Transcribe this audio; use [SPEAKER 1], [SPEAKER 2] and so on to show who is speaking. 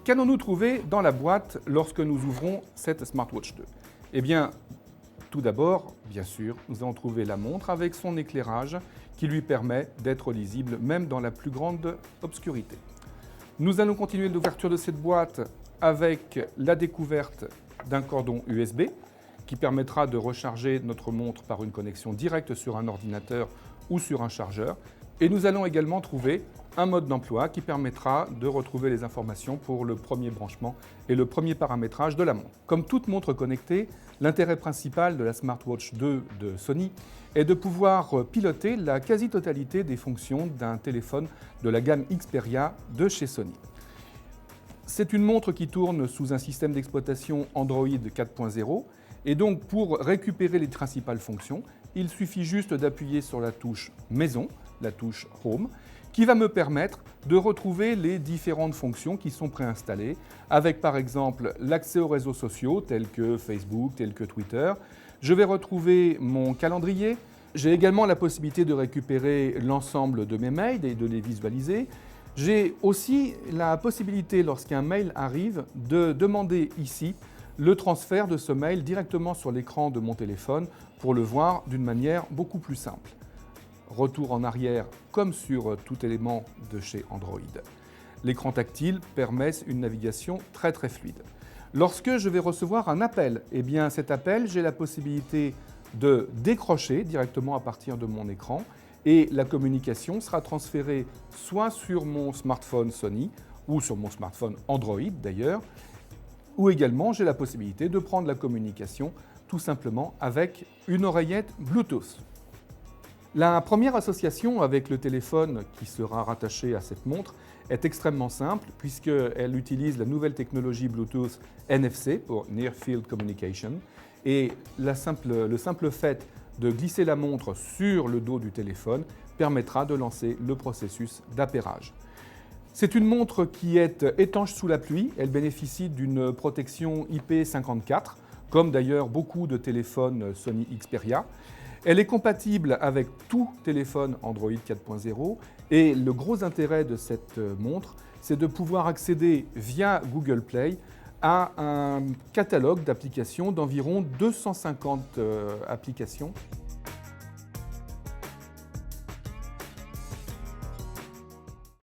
[SPEAKER 1] Qu'allons-nous trouver dans la boîte lorsque nous ouvrons cette Smartwatch 2? Eh bien, tout d'abord, bien sûr, nous allons trouver la montre avec son éclairage qui lui permet d'être lisible même dans la plus grande obscurité. Nous allons continuer l'ouverture de cette boîte avec la découverte d'un cordon USB qui permettra de recharger notre montre par une connexion directe sur un ordinateur ou sur un chargeur. Et nous allons également trouver un mode d'emploi qui permettra de retrouver les informations pour le premier branchement et le premier paramétrage de la montre. Comme toute montre connectée, l'intérêt principal de la Smartwatch 2 de Sony est de pouvoir piloter la quasi-totalité des fonctions d'un téléphone de la gamme Xperia de chez Sony. C'est une montre qui tourne sous un système d'exploitation Android 4.0 et donc pour récupérer les principales fonctions, il suffit juste d'appuyer sur la touche Maison, la touche Home, qui va me permettre de retrouver les différentes fonctions qui sont préinstallées, avec par exemple l'accès aux réseaux sociaux tels que Facebook, tels que Twitter. Je vais retrouver mon calendrier. J'ai également la possibilité de récupérer l'ensemble de mes mails et de les visualiser. J'ai aussi la possibilité, lorsqu'un mail arrive, de demander ici le transfert de ce mail directement sur l'écran de mon téléphone pour le voir d'une manière beaucoup plus simple. Retour en arrière comme sur tout élément de chez Android. L'écran tactile permet une navigation très fluide. Lorsque je vais recevoir un appel, eh bien cet appel, j'ai la possibilité de décrocher directement à partir de mon écran et la communication sera transférée soit sur mon smartphone Sony ou sur mon smartphone Android d'ailleurs, ou également j'ai la possibilité de prendre la communication tout simplement avec une oreillette Bluetooth. La première association avec le téléphone qui sera rattaché à cette montre est extrêmement simple puisqu'elle utilise la nouvelle technologie Bluetooth NFC pour Near Field Communication et le simple fait de glisser la montre sur le dos du téléphone permettra de lancer le processus d'appairage. C'est une montre qui est étanche sous la pluie, elle bénéficie d'une protection IP54 comme d'ailleurs beaucoup de téléphones Sony Xperia. Elle est compatible avec tout téléphone Android 4.0 et le gros intérêt de cette montre, c'est de pouvoir accéder via Google Play à un catalogue d'applications d'environ 250 applications